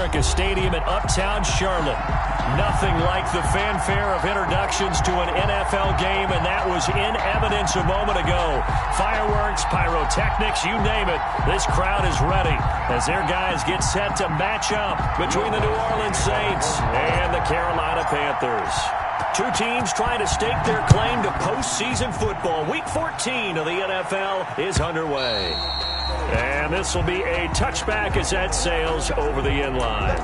America Stadium in Uptown Charlotte. Nothing like the fanfare of introductions to an NFL game, and that was in evidence a moment ago. Fireworks, pyrotechnics, you name it. This crowd is ready as their guys get set to match up between the New Orleans Saints and the Carolina Panthers. Two teams trying to stake their claim to postseason football. Week 14 of the NFL is underway. And this will be a touchback as that sails over the end line.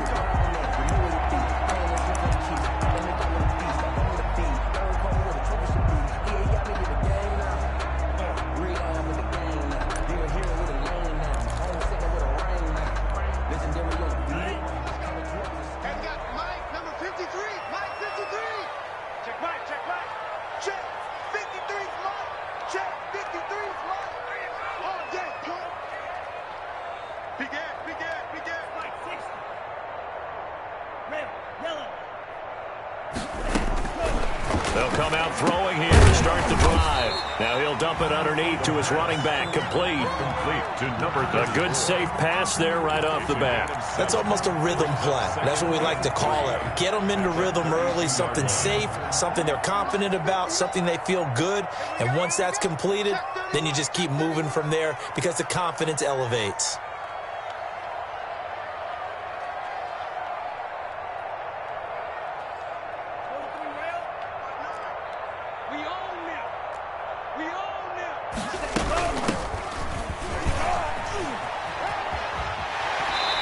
They'll come out throwing here to start the drive. Now he'll dump it underneath to his running back. Complete to number 3. A good safe pass there right off the bat. That's almost a rhythm play. That's what we like to call it. Get them into rhythm early, something safe, something they're confident about, something they feel good. And once that's completed, then you just keep moving from there because the confidence elevates.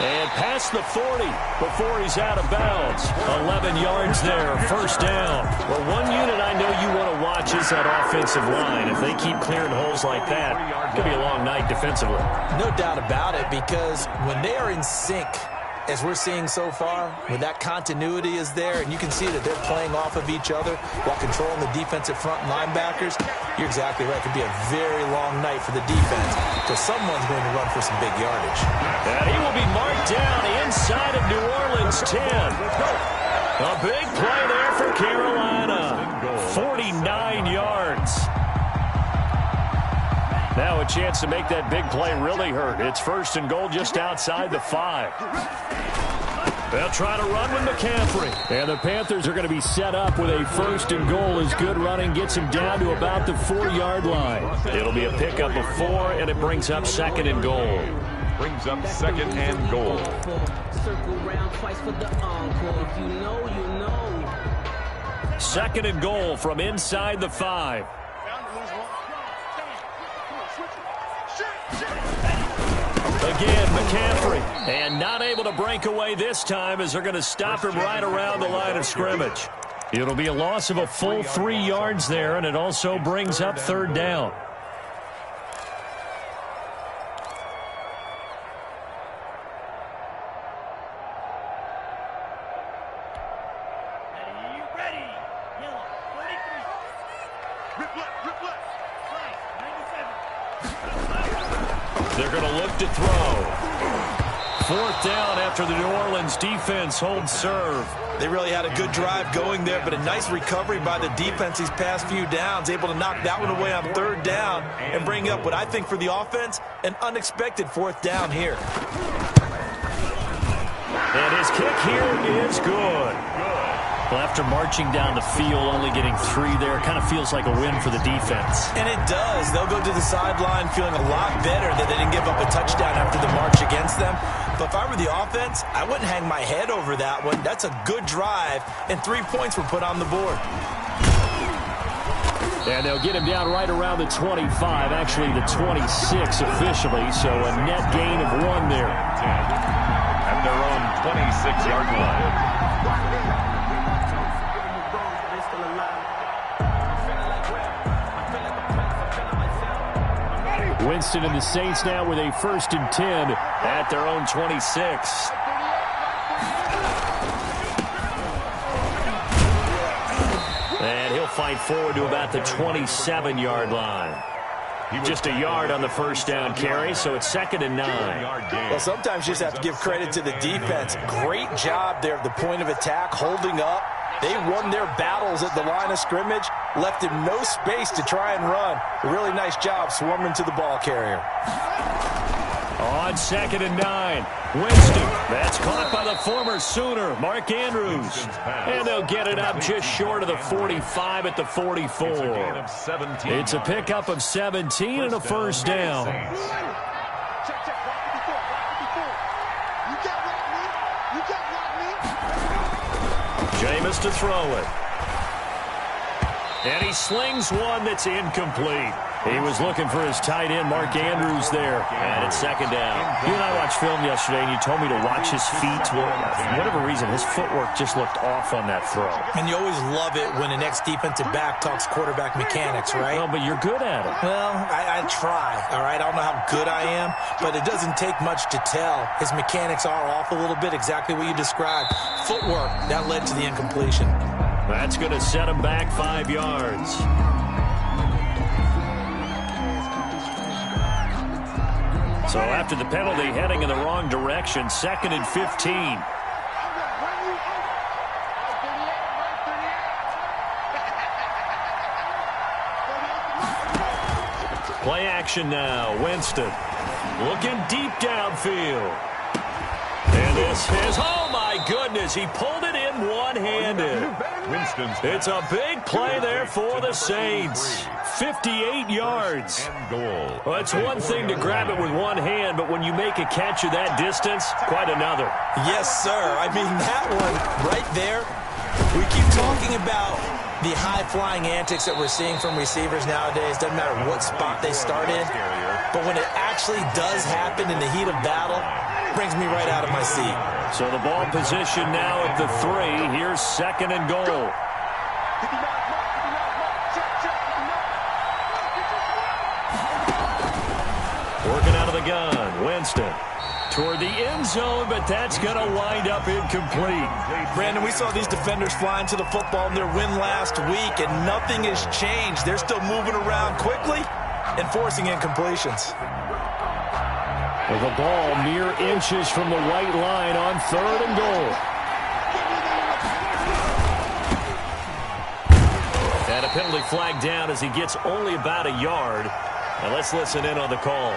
And past the 40 before he's out of bounds. 11 yards there, first down. Well, one unit I know you want to watch is that offensive line. If they keep clearing holes like that, it could be a long night defensively. No doubt about it, because when they are in sync, as we're seeing so far, when that continuity is there, and you can see that they're playing off of each other while controlling the defensive front linebackers, you're exactly right. It could be a very long night for the defense because someone's going to run for some big yardage. And he will be marked down inside of New Orleans 10. A big play there for Carolina. 49 yards. Now a chance to make that big play really hurt. It's first and goal just outside the 5. They'll try to run with McCaffrey. And the Panthers are going to be set up with a first and goal as good running gets him down to about the 4-yard line. It'll be a pickup of 4, and it brings up second and goal. Brings up second and goal. Second and goal from inside the 5. Again, McCaffrey, and not able to break away this time as they're going to stop him right around the line of scrimmage. It'll be a loss of a full 3 yards there, and it also brings up third down. They're going to look to throw. Fourth down after the New Orleans defense holds serve. They really had a good drive going there, but a nice recovery by the defense these past few downs, able to knock that one away on third down and bring up what I think for the offense, an unexpected fourth down here. And his kick here is good. Well, after marching down the field, only getting 3 there, kind of feels like a win for the defense. And it does. They'll go to the sideline feeling a lot better that they didn't give up a touchdown after the march against them. But if I were the offense, I wouldn't hang my head over that one. That's a good drive, and 3 points were put on the board. And they'll get him down right around the 25, actually the 26 officially, so a net gain of 1 there. At their own 26-yard line. Winston and the Saints now with a first and 10 at their own 26. And he'll fight forward to about the 27-yard line. Just a yard on the first down carry, so it's second and 9. Well, sometimes you just have to give credit to the defense. Great job there at the point of attack, holding up. They won their battles at the line of scrimmage, left him no space to try and run. A really nice job swarming to the ball carrier. On second and 9, Winston That's caught by the former Sooner, Mark Andrews. And they'll get it up just short of the 45 at the 44. It's a pickup of 17 and a first down. Jameis to throw it. And he slings one that's incomplete. He was looking for his tight end, Mark Andrews, there. And it's second down. You and I watched film yesterday, and you told me to watch his feet. Well, for whatever reason, his footwork just looked off on that throw. And you always love it when the next defensive back talks quarterback mechanics, right? Well, but you're good at it. Well, I try, all right? I don't know how good I am, but it doesn't take much to tell. His mechanics are off a little bit, exactly what you described. Footwork, that led to the incompletion. That's going to set him back 5 yards. So after the penalty, heading in the wrong direction, 2nd and 15. Play action now. Winston looking deep downfield. And this is, oh my goodness, he pulled it in one-handed. It's a big play there for the Saints. 58 yards. Well, it's one thing to grab it with one hand, but when you make a catch of that distance, quite another. Yes, sir. I mean, that one right there, we keep talking about the high-flying antics that we're seeing from receivers nowadays. Doesn't matter what spot they start in, but when it actually does happen in the heat of battle, it brings me right out of my seat. So the ball position now at the 3. Here's 2nd and goal. Working out of the gun, Winston toward the end zone, but that's going to wind up incomplete. Brandon, we saw these defenders flying to the football in their win last week, and nothing has changed. They're still moving around quickly and forcing incompletions. With the ball mere inches from the white line on 3rd and goal. And a penalty flag down as he gets only about a yard. Now let's listen in on the call.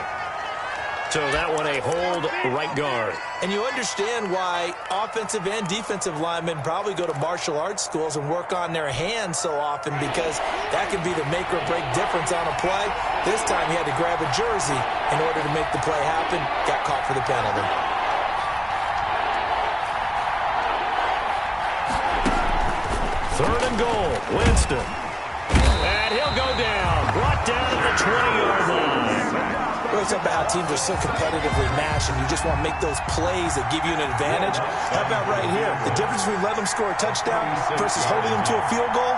So that one a hold right guard. And you understand why offensive and defensive linemen probably go to martial arts schools and work on their hands so often, because that can be the make or break difference on a play. This time he had to grab a jersey in order to make the play happen. Got caught for the penalty. Third and goal, Winston. And he'll go down. Brought down at the 20-yard line. We're talking about how teams are so competitively matched, and you just want to make those plays that give you an advantage. How about right here? The difference between letting them score a touchdown versus holding them to a field goal,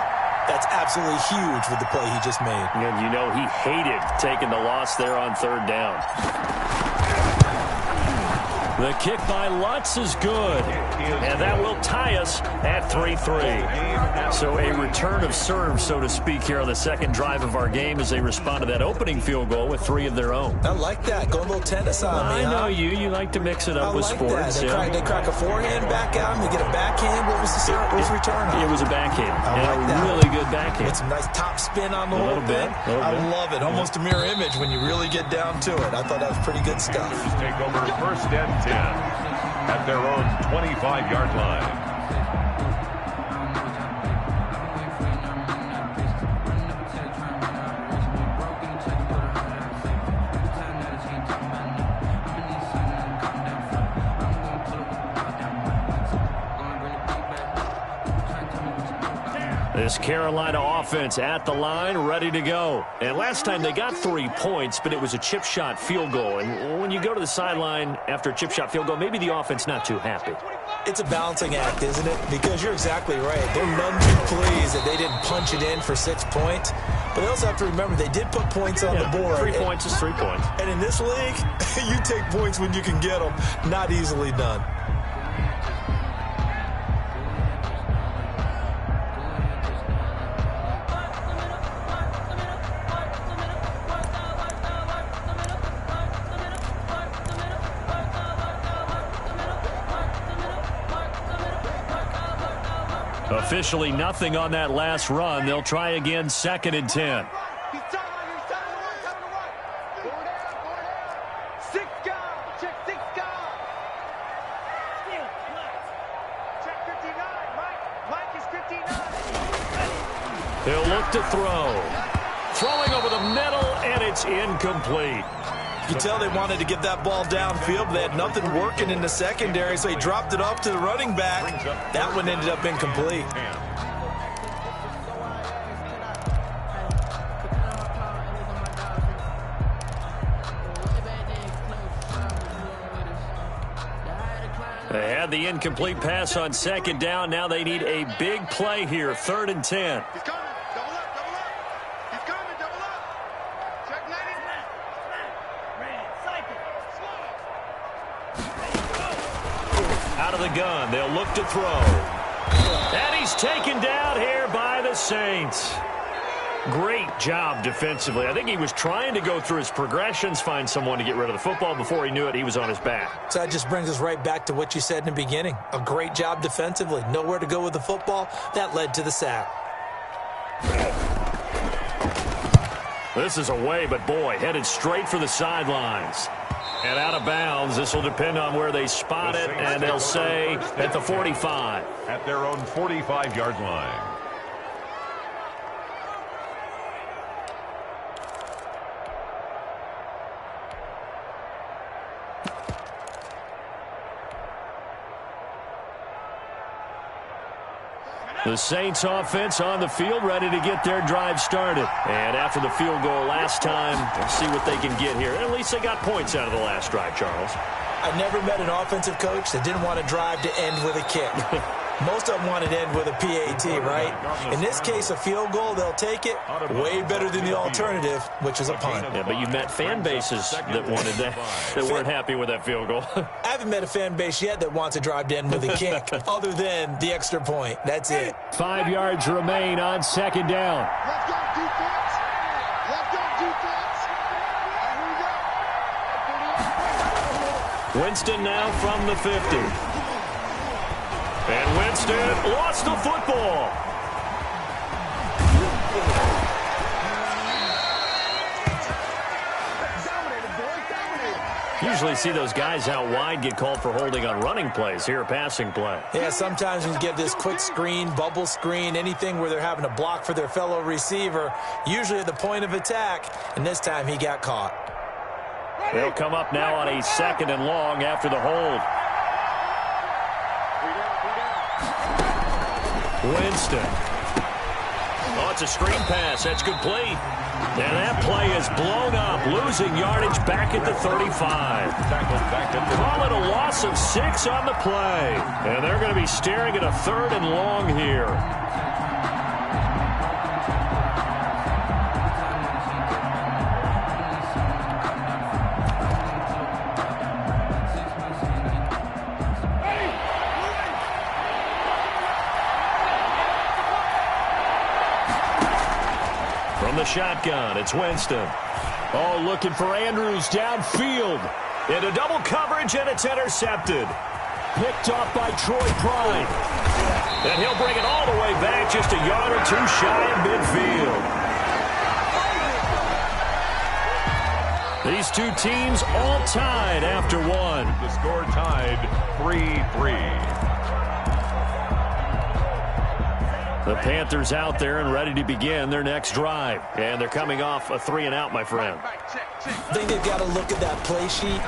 that's absolutely huge with the play he just made. And you know he hated taking the loss there on 3rd down. The kick by Lutz is good, and that will tie us at 3-3. So a return of serve, so to speak, here on the second drive of our game as they respond to that opening field goal with 3 of their own. I like that. Go a little tennis on me, I know you like to mix it up with sports. They crack a forehand back out, and they get a backhand. What was the return on? It was a backhand. I like that. Really good backhand. With some nice top spin on the whole thing. I love it. Almost a mirror image when you really get down to it. I thought that was pretty good stuff. Take over 1st and 10 at their own 25-yard line. This Carolina offense at the line, ready to go. And last time they got 3 points, but it was a chip shot field goal. And when you go to the sideline after a chip shot field goal, maybe the offense not too happy. It's a balancing act, isn't it? Because you're exactly right. They're none too pleased that they didn't punch it in for 6 points. But they also have to remember they did put points on the board. 3 points is 3 points. And in this league, you take points when you can get them. Not easily done. Officially nothing on that last run. They'll try again, 2nd and 10. He'll look to throw. Throwing over the middle, and it's incomplete. You can tell they wanted to get that ball downfield, but they had nothing working in the secondary, so he dropped it off to the running back. That one ended up incomplete. They had the incomplete pass on second down. Now they need a big play here, 3rd and 10. He's coming. Double up, double up. He's coming, double up. Check 90. Out of the gun, they'll look to throw. And he's taken down here by the Saints. Great job defensively. I think he was trying to go through his progressions, find someone to get rid of the football. Before he knew it, he was on his back. So that just brings us right back to what you said in the beginning. A great job defensively. Nowhere to go with the football. That led to the sack. This is away, but boy, headed straight for the sidelines. And out of bounds. This will depend on where they spot it, and they'll say at the 45. At their own 45-yard line. The Saints offense on the field, ready to get their drive started. And after the field goal last time, we'll see what they can get here. At least they got points out of the last drive, Charles. I never met an offensive coach that didn't want to drive to end with a kick. Most of them want to end with a PAT, right? In this case, a field goal, they'll take it. Way better than the alternative, which is a punt. Yeah, but you met fan bases that wanted that weren't happy with that field goal. I haven't met a fan base yet that wants to drive to end with a kick, other than the extra point. That's it. 5 yards remain on second down. Let's go, defense. Let's go, defense. Here we go. Winston now from the 50. And Winston lost the football. Usually see those guys out wide get called for holding on running plays. Here, a passing play. Yeah, sometimes you get this quick screen, bubble screen, anything where they're having to block for their fellow receiver, usually at the point of attack, and this time he got caught. They'll come up now on a 2nd and long after the hold. Winston. Oh, it's a screen pass. That's complete. And that play is blown up, losing yardage back at the 35. Call it a loss of 6 on the play. And they're going to be staring at a 3rd and long here. From the shotgun, it's Winston. Oh, looking for Andrews downfield. Into double coverage, and it's intercepted. Picked off by Troy Prime. And he'll bring it all the way back, just a yard or two shy of midfield. These two teams all tied after one. The score tied 3-3. The Panthers out there and ready to begin their next drive. And they're coming off a 3-and-out, my friend. I think they've got to look at that play sheet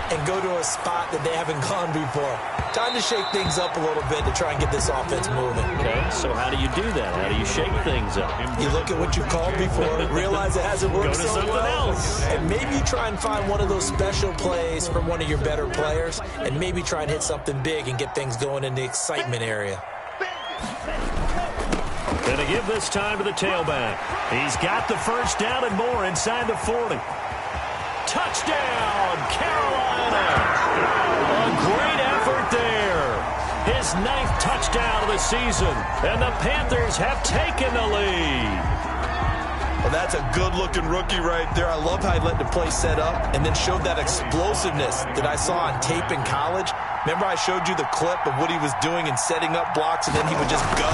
and go to a spot that they haven't gone before. Time to shake things up a little bit to try and get this offense moving. Okay, so how do you do that? How do you shake things up? You look at what you've called before, realize it hasn't worked Go to so something well, else. and maybe you try and find one of those special plays from one of your better players, and maybe try and hit something big and get things going in the excitement area. Going to give this time to the tailback. He's got the first down and more inside the 40. Touchdown, Carolina. A great effort there. His 9th touchdown of the season. And the Panthers have taken the lead. Well, that's a good-looking rookie right there. I love how he let the play set up and then showed that explosiveness that I saw on tape in college. Remember I showed you the clip of what he was doing and setting up blocks, and then he would just go?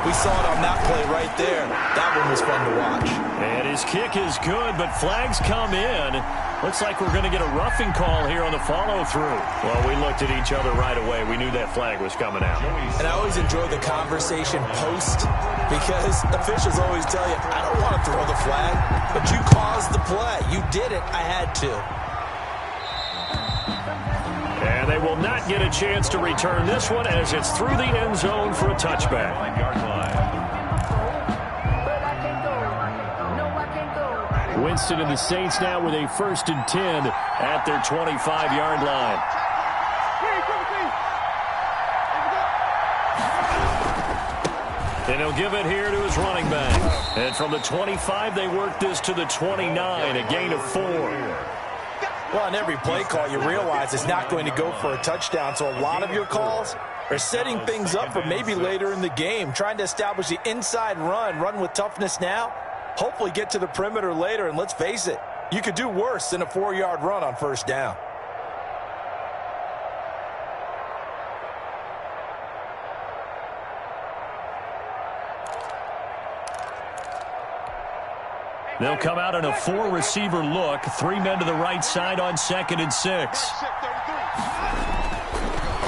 We saw it on that play right there. That one was fun to watch. And his kick is good, but flags come in. Looks like we're going to get a roughing call here on the follow-through. Well, we looked at each other right away. We knew that flag was coming out. And I always enjoy the conversation post, because officials always tell you, I don't want to throw the flag, but you caused the play. You did it. I had to. And they will not get a chance to return this one as it's through the end zone for a touchback. Winston and the Saints now with a 1st and 10 at their 25-yard line. And he'll give it here to his running back. And from the 25, they work this to the 29, a gain of 4. Well, on every play call, you realize it's not going to go for a touchdown, so a lot of your calls are setting things up for maybe later in the game, trying to establish the inside run with toughness now, hopefully get to the perimeter later, and let's face it, you could do worse than a 4-yard run on 1st down. They'll come out in a 4-receiver look. 3 men to the right side on 2nd and 6.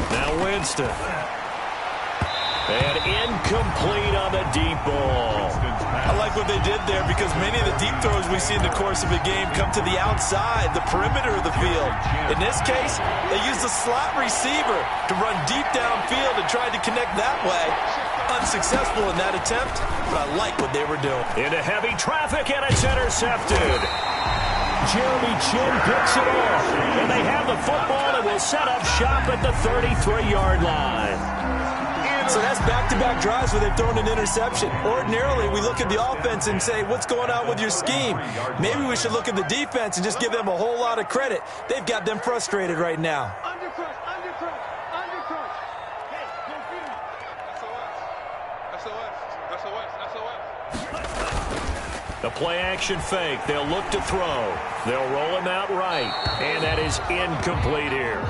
Now Winston. And incomplete on the deep ball. I like what they did there because many of the deep throws we see in the course of a game come to the outside, the perimeter of the field. In this case, they used a slot receiver to run deep downfield and tried to connect that way. Unsuccessful in that attempt, but I like what they were doing. Into heavy traffic, and it's intercepted. Jeremy Chin picks it off, and they have the football and will set up shop at the 33-yard line. So that's back-to-back drives where they've thrown an interception. Ordinarily, we look at the offense and say, what's going on with your scheme? Maybe we should look at the defense and just give them a whole lot of credit. They've got them frustrated right now. Undercrush. The play-action fake. They'll look to throw. They'll roll him out right. And that is incomplete here.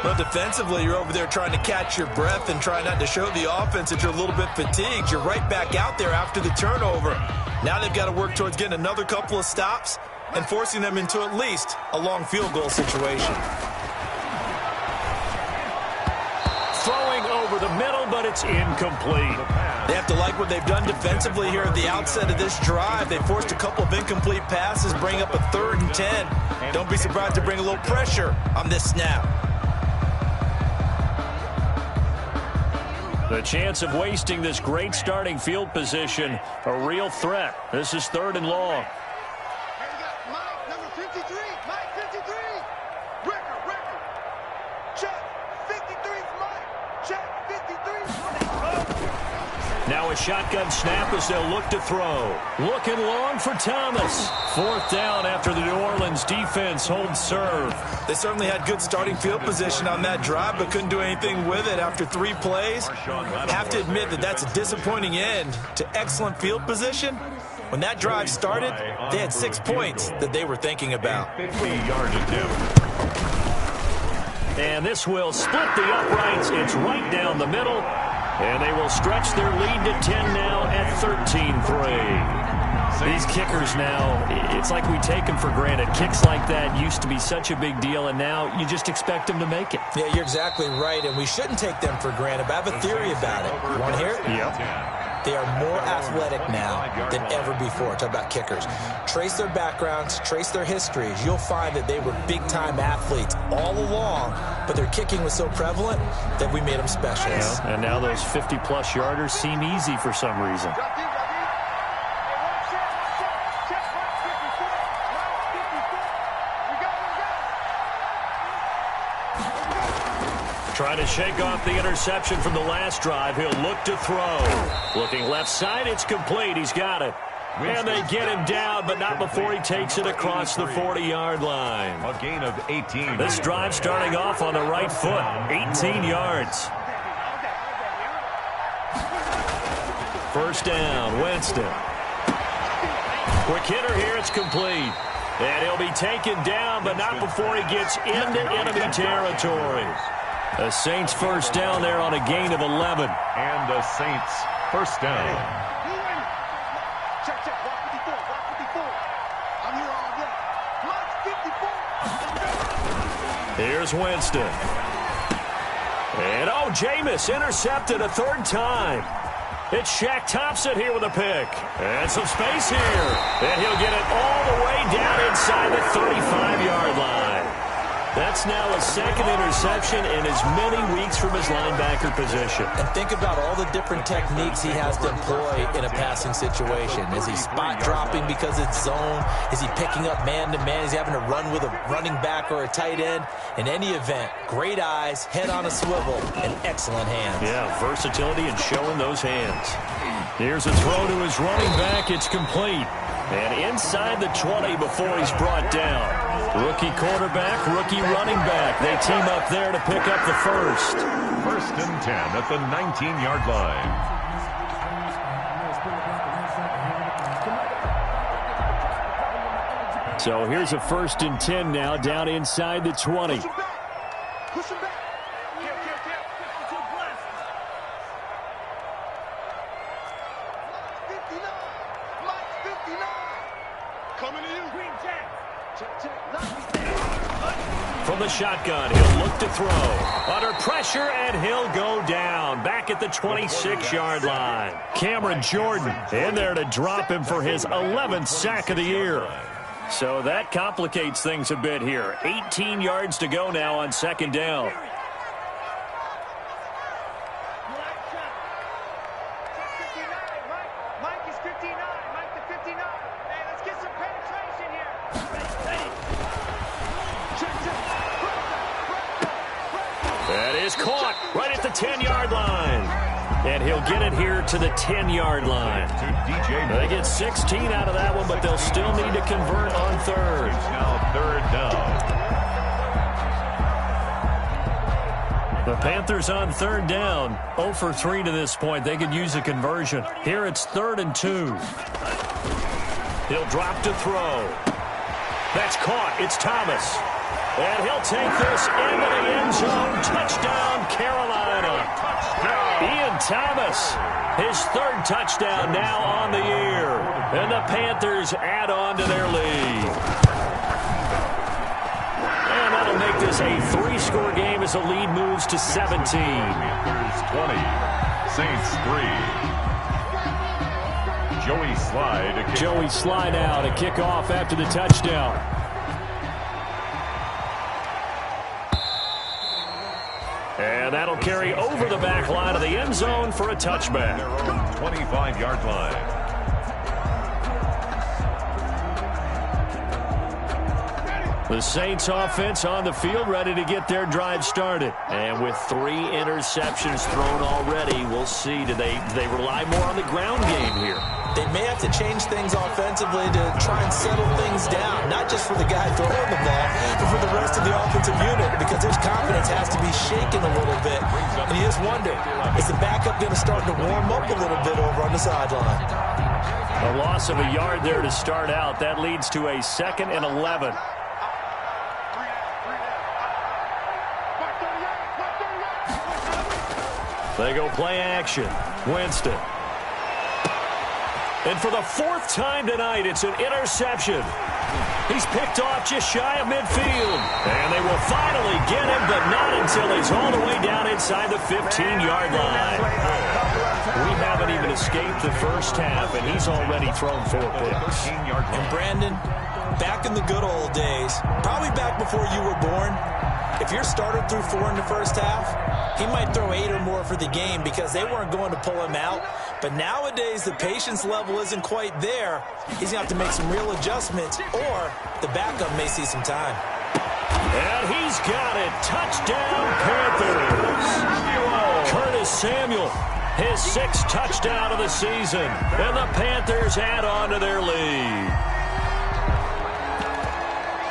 But defensively, you're over there trying to catch your breath and try not to show the offense that you're a little bit fatigued. You're right back out there after the turnover. Now they've got to work towards getting another couple of stops and forcing them into at least a long field goal situation. Throwing over the middle, but it's incomplete. They have to like what they've done defensively here at the outset of this drive. They forced a couple of incomplete passes, bring up a 3rd and 10. Don't be surprised to bring a little pressure on this snap. The chance of wasting this great starting field position, a real threat. This is 3rd and long. Here we got Mike, number 53. Mike, 53. Record. Check. 53 is Mike. Check. 53 is Mike. Now a shotgun snap as they'll look to throw. Looking long for Thomas. 4th down after the New Orleans defense holds serve. They certainly had good starting field position on that drive, but couldn't do anything with it after 3 plays. Have to admit that that's a disappointing end to excellent field position. When that drive started, they had 6 points that they were thinking about. 50-yard attempt. And this will split the uprights. It's right down the middle. And they will stretch their lead to 10 now at 13-3. These kickers now, it's like we take them for granted. Kicks like that used to be such a big deal, and now you just expect them to make it. Yeah, you're exactly right, and we shouldn't take them for granted, but I have a theory about it. You want to hear it? Yep. They are more athletic now than ever before. Talk about kickers. Trace their backgrounds, trace their histories. You'll find that they were big-time athletes all along, but their kicking was so prevalent that we made them specialists. Yeah, and now those 50-plus yarders seem easy for some reason. Trying to shake off the interception from the last drive. He'll look to throw. Looking left side, it's complete. He's got it. And they get him down, but not before he takes it across the 40-yard line. A gain of 18. This drive starting off on the right foot. 18 yards. 1st down, Winston. Quick hitter here, it's complete. And he'll be taken down, but not before he gets into enemy territory. The Saints first down there on a gain of 11. And the Saints first down. Check, check. Block 54. Block 54. I'm here all day. Block 54. Here's Winston. And, oh, Jameis intercepted a third time. It's Shaq Thompson here with a pick. And some space here. And he'll get it all the way down inside the 35-yard line. That's now a second interception in as many weeks from his linebacker position. And think about all the different techniques he has to employ in a passing situation. Is he spot dropping because it's zone? Is he picking up man-to-man? Is he having to run with a running back or a tight end? In any event, great eyes, head on a swivel, and excellent hands. Yeah, versatility and showing those hands. Here's a throw to his running back. It's complete. And inside the 20 before he's brought down. Rookie quarterback, rookie running back. They team up there to pick up the first. First and 10 at the 19-yard line. So here's a first and 10 now down inside the 20. Push him back. Push him back. From the shotgun, he'll look to throw. Under pressure, and he'll go down. Back at the 26-yard line. Cameron Jordan in there to drop him for his 11th sack of the year. So that complicates things a bit here. 18 yards to go now on second down. Mike is 59. Mike the 59. Hey, let's get some penetration here. That is caught right at the 10-yard line. And he'll get it here to the 10-yard line. They get 16 out of that one, but they'll still need to convert on third. Now third down. The Panthers on third down. 0 for 3 to this point. They could use a conversion. Here it's 3rd and 2. He'll drop to throw. That's caught. It's Thomas. And he'll take this into the end zone. Touchdown, Carolina. Ian Thomas, his 3rd touchdown now on the year. And the Panthers add on to their lead. And that'll make this a 3-score game as the lead moves to 17. Panthers 20, Saints 3. Joey Slye now to kick off after the touchdown. And that'll carry over the back line of the end zone for a touchback. 25-yard line. The Saints offense on the field, ready to get their drive started. And with 3 interceptions thrown already, we'll see. Do they rely more on the ground game here? They may have to change things offensively to try and settle things down, not just for the guy throwing the ball, but for the rest of the offensive unit, because their confidence has to be shaken a little bit. And you just wonder, is the backup going to start to warm up a little bit over on the sideline? A loss of a yard there to start out. That leads to a 2nd and 11. They go play action. Winston. And for the 4th time tonight, it's an interception. He's picked off just shy of midfield. And they will finally get him, but not until he's all the way down inside the 15-yard line. We haven't even escaped the first half, and he's already thrown 4 picks. And Brandon, back in the good old days, probably back before you were born, if your starter threw 4 in the first half, he might throw 8 or more for the game because they weren't going to pull him out. But nowadays, the patience level isn't quite there. He's going to have to make some real adjustments, or the backup may see some time. And he's got it. Touchdown, Panthers. Curtis Samuel, his 6th touchdown of the season. And the Panthers add on to their lead.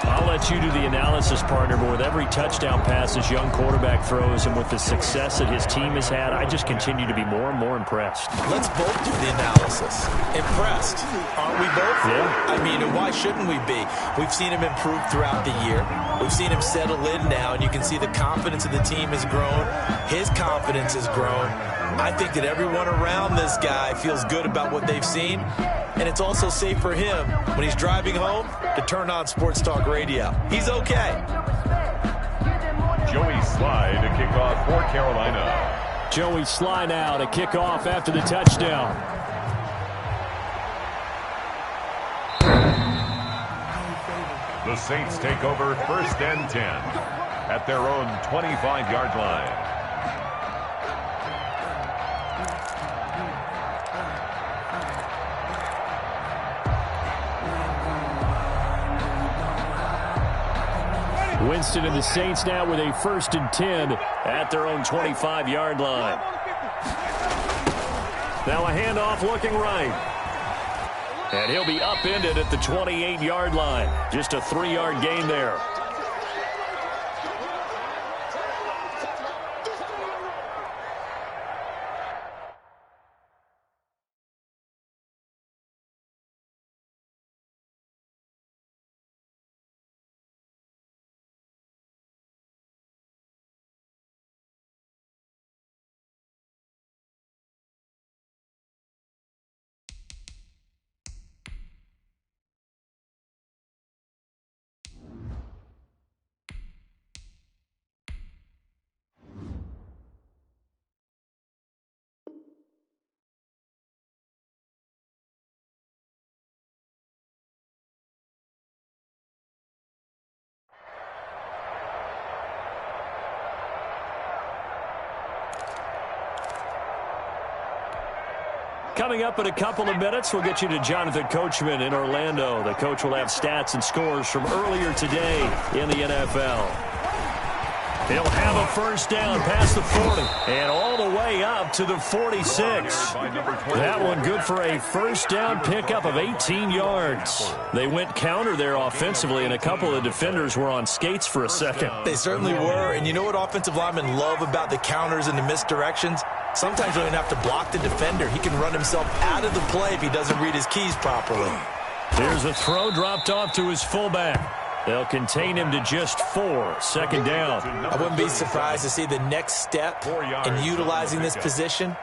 I'll let let you do the analysis, partner, but with every touchdown pass this young quarterback throws and with the success that his team has had, I just continue to be more and more impressed. Let's both do the analysis. Impressed. Aren't we both? Yeah. I mean, and why shouldn't we be? We've seen him improve throughout the year. We've seen him settle in now, and you can see the confidence of the team has grown. His confidence has grown. I think that everyone around this guy feels good about what they've seen, and it's also safe for him when he's driving home to turn on Sports Talk Radio. He's okay. Joey Sly to kick off for Carolina. Joey Sly now to kick off after the touchdown. The Saints take over 1st and 10 at their own 25-yard line. Winston and the Saints now with a 1st and 10 at their own 25-yard line. Now a handoff looking right. And he'll be upended at the 28-yard line. Just a 3-yard gain there. Coming up in a couple of minutes, we'll get you to Jonathan Coachman in Orlando. The coach will have stats and scores from earlier today in the NFL. He'll have a 1st down past the 40 and all the way up to the 46. That one good for a 1st down pickup of 18 yards. They went counter there offensively, and a couple of defenders were on skates for a second. They certainly were, and you know what offensive linemen love about the counters and the misdirections? Sometimes you don't have to block the defender. He can run himself out of the play if he doesn't read his keys properly. There's a throw dropped off to his fullback. They'll contain him to just 4. 2nd down. I wouldn't be surprised to see the next step in utilizing this position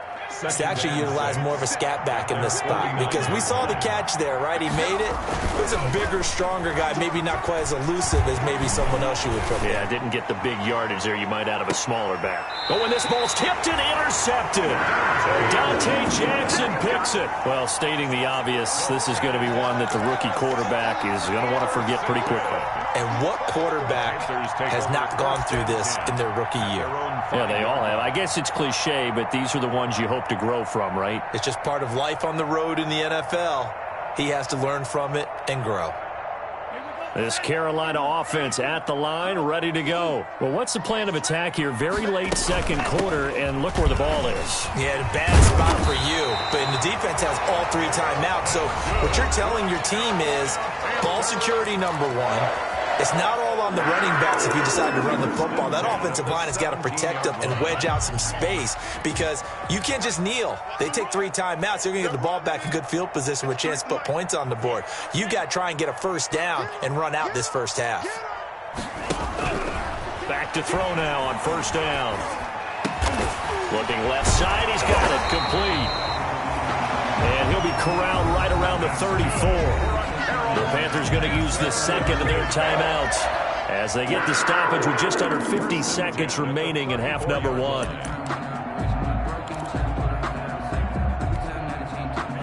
is to actually utilize more of a scat back in this spot, because we saw the catch there, right? He made it. He was a bigger, stronger guy, maybe not quite as elusive as maybe someone else you would put there. Yeah, didn't get the big yardage there you might out of a smaller back. Oh, and this ball's tipped and intercepted. Dante Jackson picks it. Well, stating the obvious, this is going to be one that the rookie quarterback is going to want to forget pretty quickly. And what quarterback has not gone through this in their rookie year? Yeah, they all have. I guess it's cliche, but these are the ones you hope to grow from, right? It's just part of life on the road in the NFL. He has to learn from it and grow. This Carolina offense at the line, ready to go. Well, what's the plan of attack here? Very late 2nd quarter, and look where the ball is. Yeah, bad spot for you, but the defense has all 3 timeouts. So what you're telling your team is ball security number 1. It's not all on the running backs if you decide to run the football. That offensive line has got to protect them and wedge out some space, because you can't just kneel. They take 3 timeouts. They're going to get the ball back in good field position with a chance to put points on the board. You got to try and get a 1st down and run out this 1st half. Back to throw now on 1st down. Looking left side. He's got it complete. And he'll be corralled right around the 34. The Panthers going to use the 2nd of their timeouts as they get the stoppage with just under 50 seconds remaining in half number 1.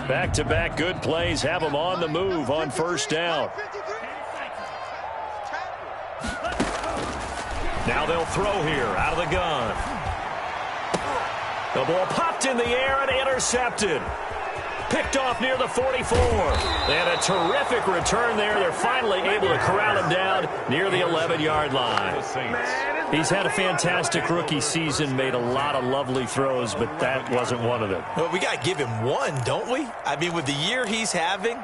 Back-to-back good plays have them on the move on 1st down. Now they'll throw here out of the gun. The ball popped in the air and intercepted. Picked off near the 44. And a terrific return there. They're finally able to corral him down near the 11-yard line. He's had a fantastic rookie season, made a lot of lovely throws, but that wasn't one of them. Well, we got to give him one, don't we? I mean, with the year he's having,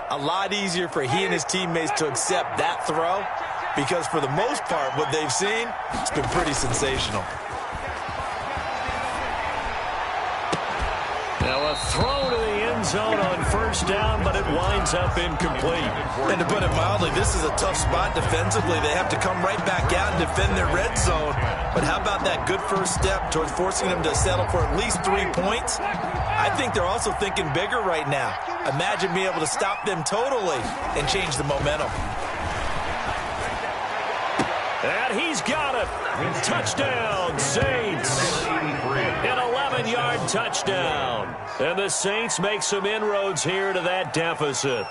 a lot easier for he and his teammates to accept that throw because for the most part, what they've seen, it's been pretty sensational. Now a throw to the end zone on first down, but it winds up incomplete. And to put it mildly, this is a tough spot defensively. They have to come right back out and defend their red zone. But how about that good first step towards forcing them to settle for at least 3 points? I think they're also thinking bigger right now. Imagine being able to stop them totally and change the momentum. And he's got it. Touchdown, Saints. An 11-yard touchdown. And the Saints make some inroads here to that deficit.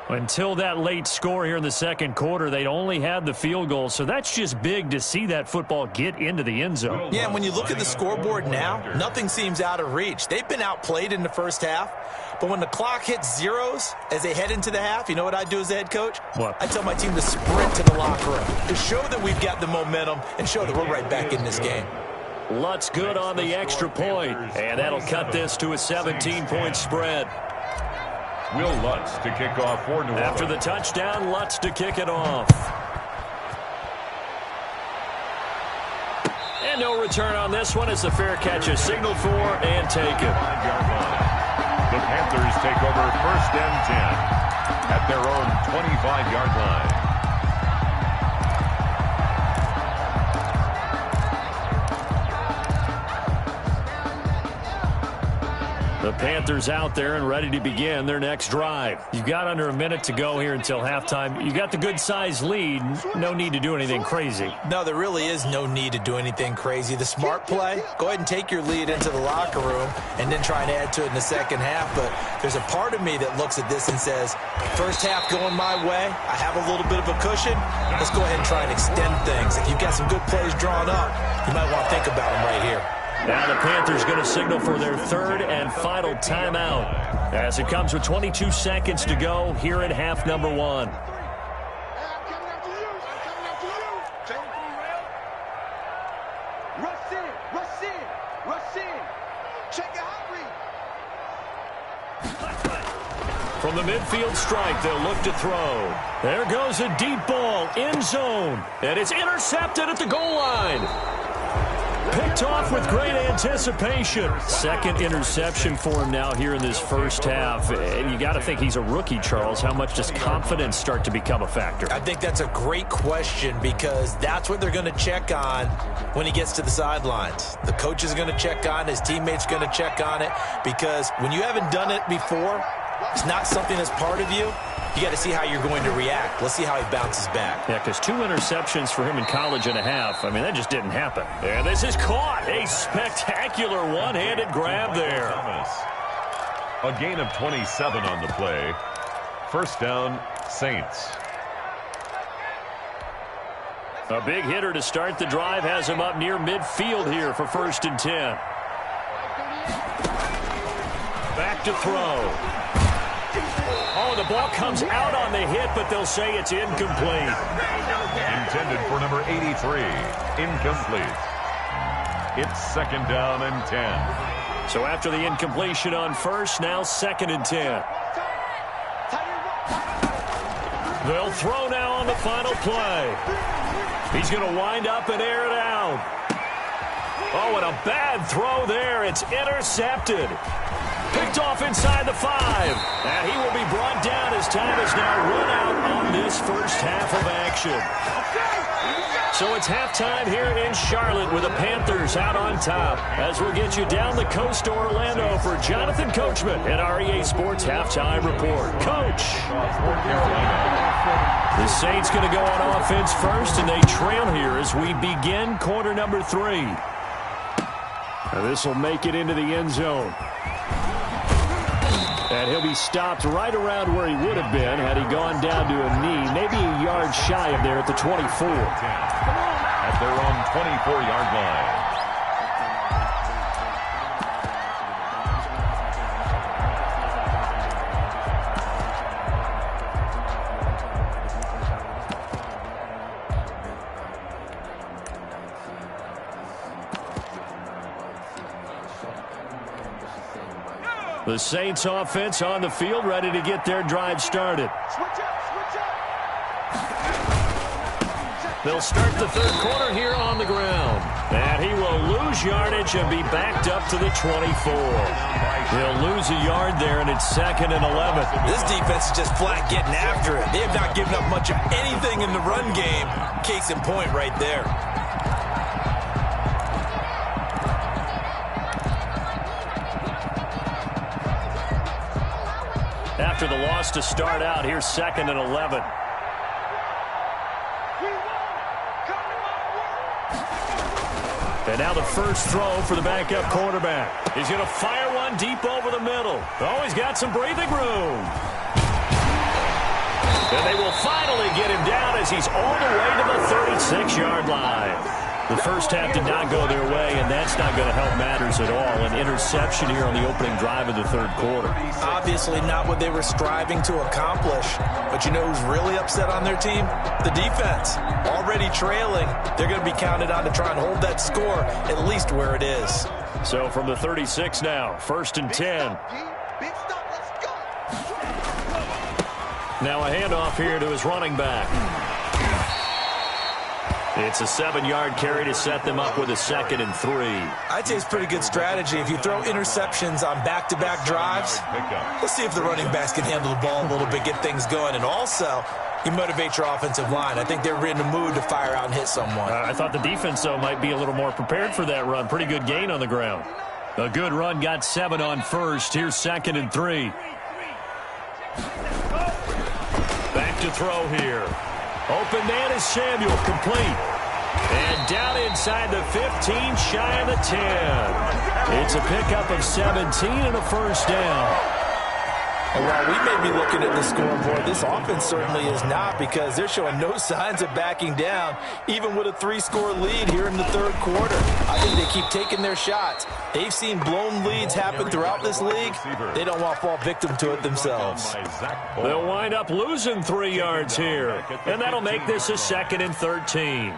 Until that late score here in the second quarter, they'd only had the field goal, so that's just big to see that football get into the end zone. Yeah, and when you look at the scoreboard now, nothing seems out of reach. They've been outplayed in the first half, but when the clock hits zeros as they head into the half, you know what I do as the head coach? What? I tell my team to sprint to the locker room to show that we've got the momentum and show that we're right back in this game. Lutz good on the extra point, and that'll cut this to a 17-point spread. Will Lutz to kick off for New Orleans. After the touchdown, Lutz to kick it off. And no return on this one as the fair catch is signaled for and taken. The Panthers take over first and 10 at their own 25-yard line. The Panthers out there and ready to begin their next drive. You've got under a minute to go here until halftime. You've got the good-sized lead. No need to do anything crazy. No, there really is no need to do anything crazy. The smart play, go ahead and take your lead into the locker room and then try and add to it in the second half. But there's a part of me that looks at this and says, first half going my way, I have a little bit of a cushion. Let's go ahead and try and extend things. If you've got some good plays drawn up, you might want to think about them right here. Now the Panthers going to signal for their third and final timeout as it comes with 22 seconds to go here in half number one. From the midfield strike, they'll look to throw. There goes a deep ball, end zone, and it's intercepted at the goal line. Picked off with great anticipation. Second interception for him now here in this first half. And you got to think he's a rookie, Charles. How much does confidence start to become a factor? I think that's a great question because that's what they're going to check on when he gets to the sidelines. The coach is going to check on, his teammates going to check on it, because when you haven't done it before, it's not something that's part of you. You got to see how you're going to react. Let's see how he bounces back. Yeah, because 2 interceptions for him in college and a half. I mean, that just didn't happen. And this is caught. A spectacular one-handed grab there. A gain of 27 on the play. First down, Saints. A big hitter to start the drive has him up near midfield here for first and 10. Back to throw. Oh, the ball comes out on the hit, but they'll say it's incomplete. Intended for number 83. Incomplete. It's second down and 10. So after the incompletion on first, now second and 10. They'll throw now on the final play. He's going to wind up and air it out. Oh, and a bad throw there. It's intercepted. Picked off inside the 5. And he will be brought down as time has now run out on this first half of action. So it's halftime here in Charlotte with the Panthers out on top. As we'll get you down the coast to Orlando for Jonathan Coachman at REA Sports Halftime Report. Coach. The Saints going to go on offense first, and they trail here as we begin quarter number 3. Now this will make it into the end zone. And he'll be stopped right around where he would have been had he gone down to a knee, maybe a yard shy of there at the 24. At their own 24-yard line. The Saints offense on the field, ready to get their drive started. Switch up, switch up. They'll start the third quarter here on the ground. And he will lose yardage and be backed up to the 24. He'll lose a yard there, and it's 2nd and 11. This defense is just flat getting after it. They have not given up much of anything in the run game. Case in point right there. After the loss to start out, here's 2nd and 11. And now the first throw for the backup quarterback. He's going to fire one deep over the middle. Oh, he's got some breathing room. And they will finally get him down as he's all the way to the 36-yard line. The first half did not go their way, and that's not going to help matters at all. An interception here on the opening drive of the third quarter. Obviously not what they were striving to accomplish. But you know who's really upset on their team? The defense. Already trailing. They're going to be counted on to try and hold that score at least where it is. So from the 36 now, 1st and 10. Now a handoff here to his running back. It's a 7-yard carry to set them up with a 2nd and 3. I'd say it's pretty good strategy. If you throw interceptions on back-to-back drives, let's see if the running backs can handle the ball a little bit, get things going, and also you motivate your offensive line. I think they're in the mood to fire out and hit someone. I thought the defense, though, might be a little more prepared for that run. Pretty good gain on the ground. A good run, got 7 on first. Here's 2nd and 3. Back to throw here. Open man is Samuel, complete. And down inside the 15, shy of the 10. It's a pickup of 17 and a first down. While we may be looking at the scoreboard, this offense certainly is not, because they're showing no signs of backing down, even with a 3-score lead here in the third quarter. I think they keep taking their shots. They've seen blown leads happen throughout this league. They don't want to fall victim to it themselves. They'll wind up losing 3 yards here, and that'll make this a 2nd and 13.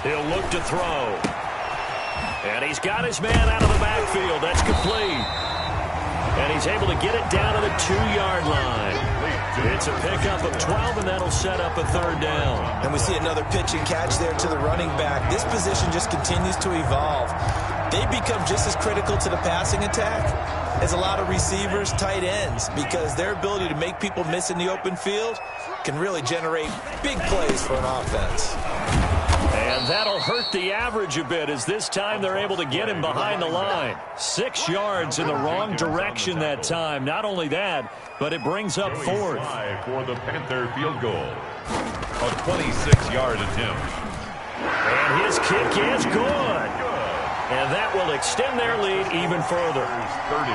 He'll look to throw. And he's got his man out of the backfield. That's complete. And he's able to get it down to the 2-yard line. It's a pickup of 12, and that'll set up a third down. And we see another pitch and catch there to the running back. This position just continues to evolve. They become just as critical to the passing attack as a lot of receivers, tight ends, because their ability to make people miss in the open field can really generate big plays for an offense. And that'll hurt the average a bit, as this time they're able to get him behind the line. 6 yards in the wrong direction that time. Not only that, but it brings up 4th. For the Panther field goal. A 26-yard attempt. And his kick is good. And that will extend their lead even further.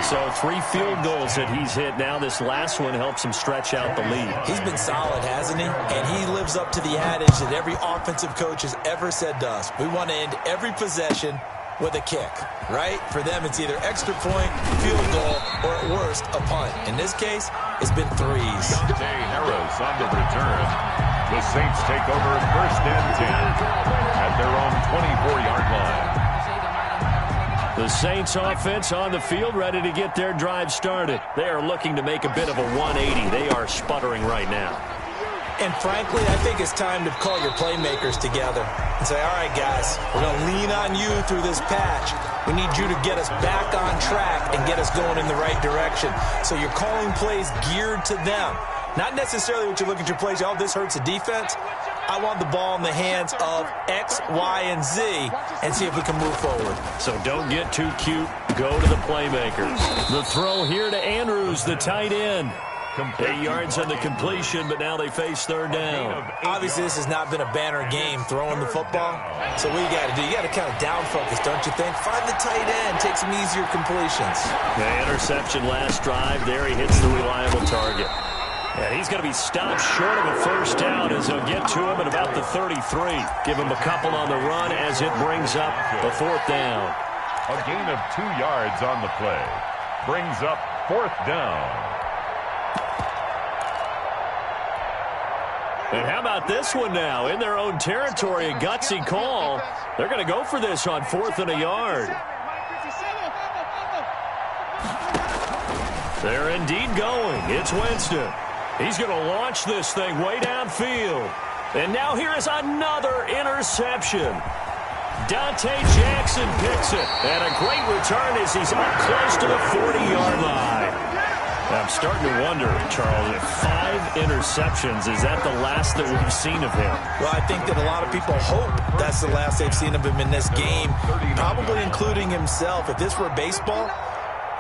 So 3 field goals that he's hit now. This last one helps him stretch out the lead. He's been solid, hasn't he? And he lives up to the adage that every offensive coach has ever said to us. We want to end every possession with a kick, right? For them, it's either extra point, field goal, or at worst, a punt. In this case, it's been 3s. Dante Harris on the return. The Saints take over 1st and 10 at their own 24-yard line. The Saints offense on the field, ready to get their drive started. They are looking to make a bit of a 180. They are sputtering right now. And frankly, I think it's time to call your playmakers together and say, all right, guys, we're going to lean on you through this patch. We need you to get us back on track and get us going in the right direction. So you're calling plays geared to them. Not necessarily what you look at your plays, oh, this hurts the defense. I want the ball in the hands of X, Y, and Z and see if we can move forward. So don't get too cute. Go to the playmakers. The throw here to Andrews, the tight end. 8 yards on the completion, but now they face third down. Obviously, this has not been a banner game throwing the football. So what you got to do, you got to kind of down focus, don't you think? Find the tight end, take some easier completions. The interception last drive. There he hits the reliable target. And he's going to be stopped short of a first down as they'll get to him at about the 33. Give him a couple on the run as it brings up a fourth down. A gain of 2 yards on the play. Brings up fourth down. And how about this one now? In their own territory, a gutsy call. They're going to go for this on 4th and a yard. They're indeed going. It's Winston. He's going to launch this thing way downfield. And now here is another interception. Dante Jackson picks it. And a great return as he's up close to the 40-yard line. I'm starting to wonder, Charles, if 5 interceptions, is that the last that we've seen of him? Well, I think that a lot of people hope that's the last they've seen of him in this game, probably including himself. If this were baseball,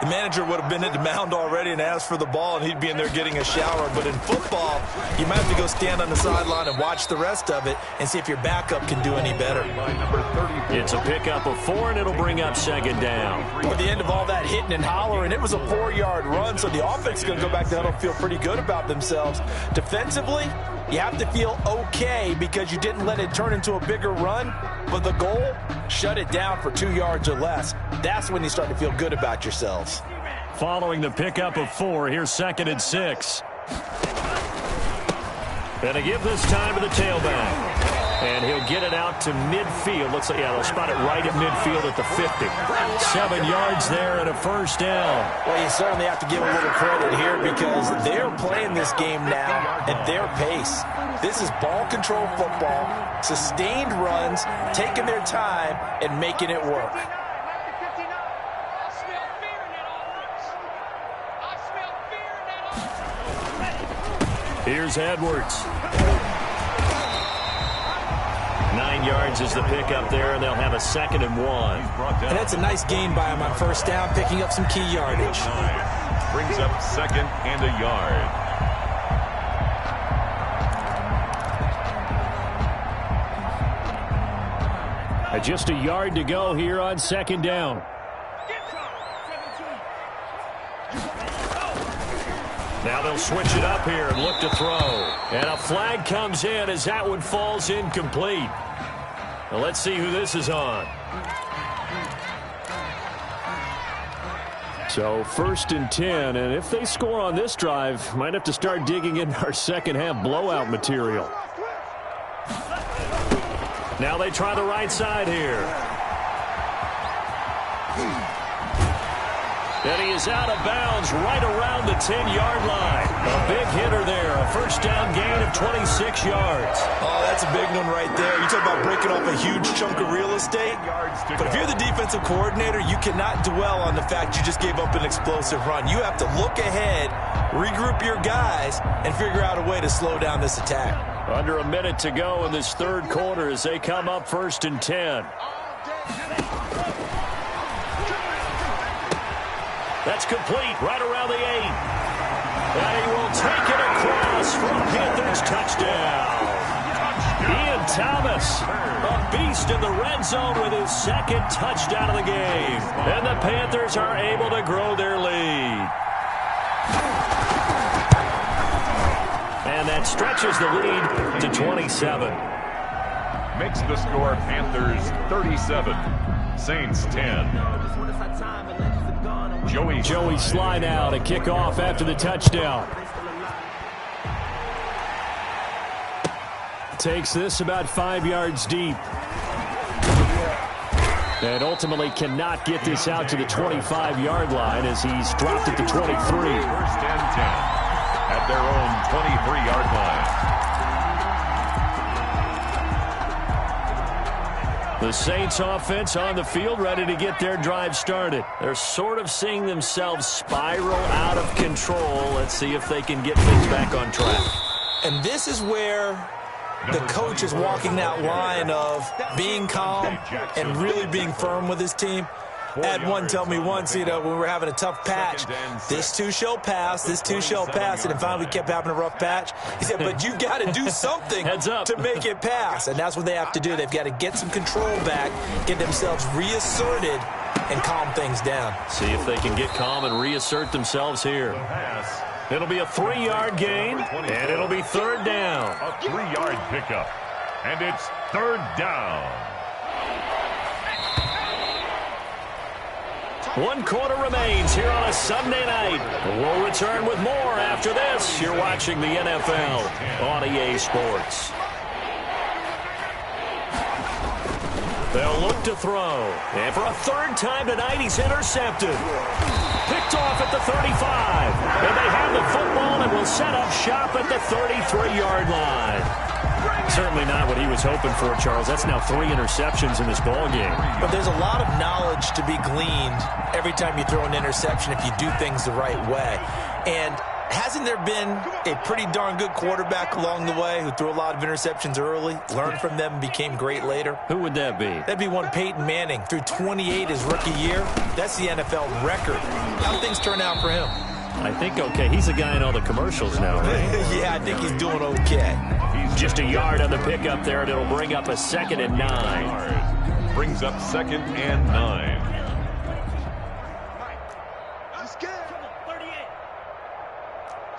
the manager would have been at the mound already and asked for the ball, and he'd be in there getting a shower. But in football, you might have to go stand on the sideline and watch the rest of it and see if your backup can do any better. It's a pickup of 4, and it'll bring up second down. At the end of all that hitting and hollering, it was a 4-yard run, so the offense is going to go back to huddle and feel pretty good about themselves. Defensively, you have to feel okay because you didn't let it turn into a bigger run, but the goal, shut it down for 2 yards or less. That's when you start to feel good about yourselves. Following the pickup of 4, here's 2nd and 6. And to give this time to the tailback. And he'll get it out to midfield. Looks like, yeah, they'll spot it right at midfield at the 50. 7 yards there and a first down. Well, you certainly have to give a little credit here because they're playing this game now at their pace. This is ball control football, sustained runs, taking their time and making it work. Here's Edwards. 9 yards is the pickup there, and they'll have a 2nd and 1. And that's a nice gain by him on first down, picking up some key yardage. Brings up 2nd and a yard. Just a yard to go here on 2nd down. Now they'll switch it up here and look to throw. And a flag comes in as that one falls incomplete. Now let's see who this is on. So 1st and 10, and if they score on this drive, might have to start digging in our second half blowout material. Now they try the right side here. And he is out of bounds right around the 10-yard line. A big hitter there. A first down gain of 26 yards. Oh, that's a big one right there. You talk about breaking off a huge chunk of real estate. But if you're the defensive coordinator, you cannot dwell on the fact you just gave up an explosive run. You have to look ahead, regroup your guys, and figure out a way to slow down this attack. Under a minute to go in this 3rd quarter as they come up 1st and 10. That's complete right around the 8. And he will take it across for a Panthers touchdown. Ian Thomas, a beast in the red zone with his 2nd touchdown of the game. And the Panthers are able to grow their lead. And that stretches the lead to 27. Makes the score Panthers 37, Saints 10. Joey slide out, a kickoff after the touchdown. Takes this about 5 yards deep. And ultimately cannot get this out to the 25-yard line as he's dropped at the 23. 1st and 10 at their own 23-yard line. The Saints offense on the field ready to get their drive started. They're sort of seeing themselves spiral out of control. Let's see if they can get things back on track. And this is where the coach is walking that line of being calm and really being firm with his team. I had one tell me once, when we were having a tough patch, this too shall pass, this too shall pass, and then finally we kept having a rough patch. He said, but you got to do something to make it pass, and that's what they have to do. They've got to get some control back, get themselves reasserted, and calm things down. See if they can get calm and reassert themselves here. It'll be a 3-yard gain, and it'll be third down. A 3-yard pickup, and it's third down. 1 quarter remains here on a Sunday night. We'll return with more after this. You're watching the NFL on EA Sports. They'll look to throw. And for a third time tonight, he's intercepted. Picked off at the 35. And they have the football and will set up shop at the 33-yard line. Certainly not what he was hoping for, Charles. That's now 3 interceptions in this ball game. But there's a lot of knowledge to be gleaned every time you throw an interception if you do things the right way. And hasn't there been a pretty darn good quarterback along the way who threw a lot of interceptions early, learned from them, and became great later? Who would that be? That'd be one Peyton Manning. Threw 28 his rookie year. That's the NFL record. How things turn out for him? I think okay. He's a guy in all the commercials now, right? Yeah, I think he's doing okay. Just a yard on the pickup there, and it'll bring up a 2nd and 9. Brings up 2nd and 9. He's scared. 38.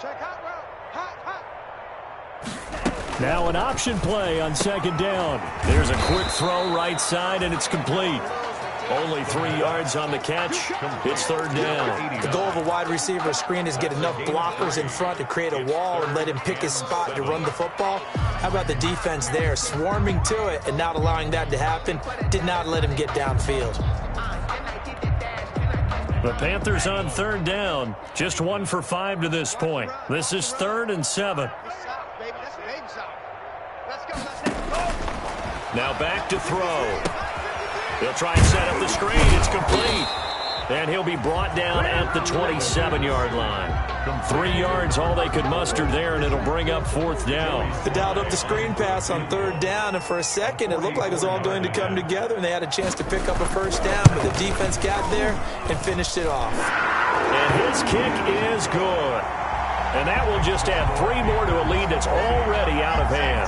Check hot route. Hot. Now an option play on 2nd down. There's a quick throw right side, and it's complete. Only 3 yards on the catch. It's third down. The goal of a wide receiver screen is get enough blockers in front to create a wall and let him pick his spot to run the football. How about the defense there, swarming to it and not allowing that to happen? Did not let him get downfield. The Panthers on third down. Just 1 for 5 to this point. This is 3rd and 7. Now back to throw. He'll try and set up the screen. It's complete. And he'll be brought down at the 27-yard line. 3 yards, all they could muster there, and it'll bring up 4th down. They dialed up the screen pass on 3rd down, and for a second it looked like it was all going to come together, and they had a chance to pick up a 1st down, but the defense got there and finished it off. And his kick is good. And that will just add 3 more to a lead that's already out of hand.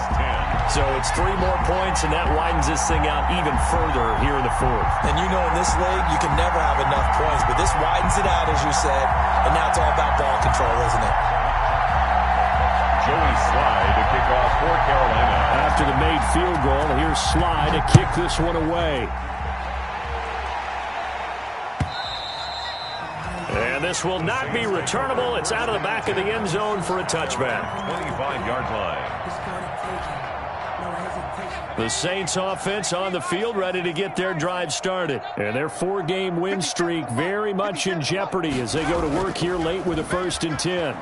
So it's 3 more points, and that widens this thing out even further here in the 4th. And you know in this league, you can never have enough points, but this widens it out, as you said, and now it's all about ball control, isn't it? Joey Sly to kick off for Carolina. After the made field goal, here's Sly to kick this one away. And this will not be returnable. It's out of the back of the end zone for a touchback. 25-yard line. The Saints offense on the field, ready to get their drive started. And their 4-game win streak very much in jeopardy as they go to work here late with a 1st and 10.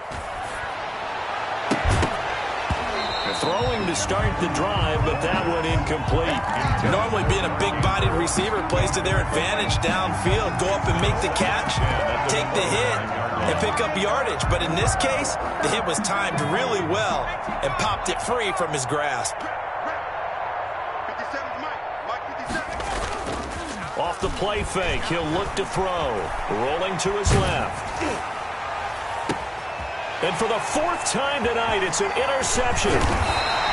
Throwing to start the drive, but that one incomplete. Normally being a big-bodied receiver plays to their advantage downfield. Go up and make the catch, take the hit, and pick up yardage. But in this case, the hit was timed really well and popped it free from his grasp. Off the play fake, he'll look to throw. Rolling to his left. And for the 4th time tonight, it's an interception.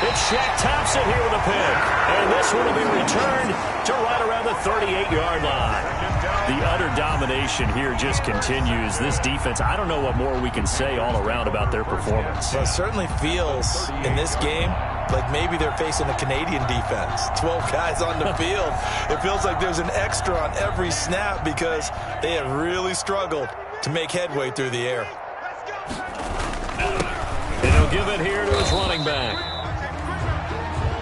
It's Shaq Thompson here with a pick. And this one will be returned to right around the 38-yard line. The utter domination here just continues. This defense, I don't know what more we can say all around about their performance. Well, it certainly feels in this game like maybe they're facing a Canadian defense. 12 guys on the field. It feels like there's an extra on every snap because they have really struggled to make headway through the air. And he'll give it here to his running back.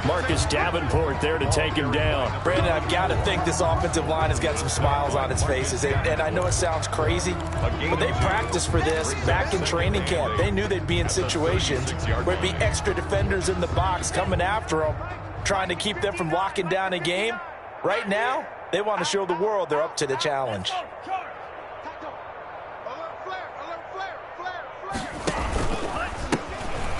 Marcus Davenport there to take him down. Brandon, I've got to think this offensive line has got some smiles on its faces. And I know it sounds crazy, but they practiced for this back in training camp. They knew they'd be in situations where there'd be extra defenders in the box coming after them, trying to keep them from locking down a game. Right now, they want to show the world they're up to the challenge.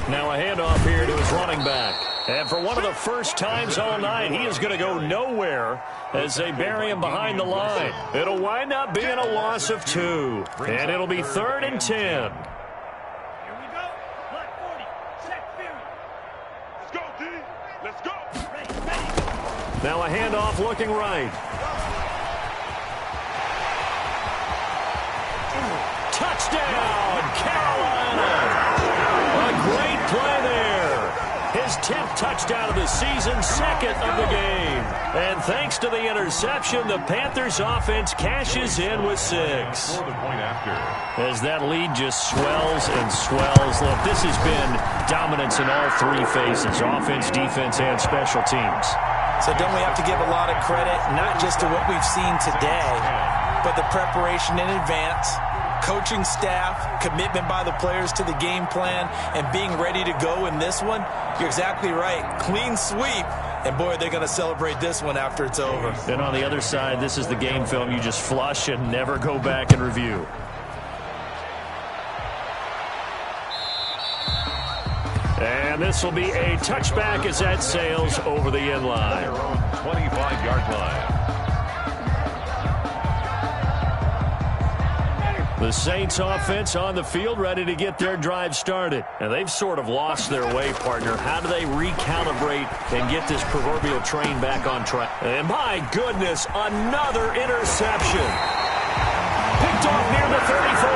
Now a handoff here to his running back. And for one of the first times all night, he is going to go nowhere as they bury him behind the line. It'll wind up being a loss of 2. And it'll be 3rd and 10. Here we go. Black 40. Check period. Let's go, D. Let's go. Ready. Now a handoff looking right. Touchdown, Carolina. his 10th touchdown of the season, second of the game. And thanks to the interception, the Panthers offense cashes in with 6. As that lead just swells and swells. Look, this has been dominance in all 3 phases, offense, defense, and special teams. So don't we have to give a lot of credit, not just to what we've seen today, but the preparation in advance, coaching staff, commitment by the players to the game plan, and being ready to go in this one? You're exactly right. Clean sweep. And, boy, they're going to celebrate this one after it's over. Then on the other side, this is the game film you just flush and never go back and review. And this will be a touchback as that sails over the end line. 25-yard line. The Saints offense on the field ready to get their drive started. And they've sort of lost their way, partner. How do they recalibrate and get this proverbial train back on track? And my goodness, another interception. Picked off near the 34.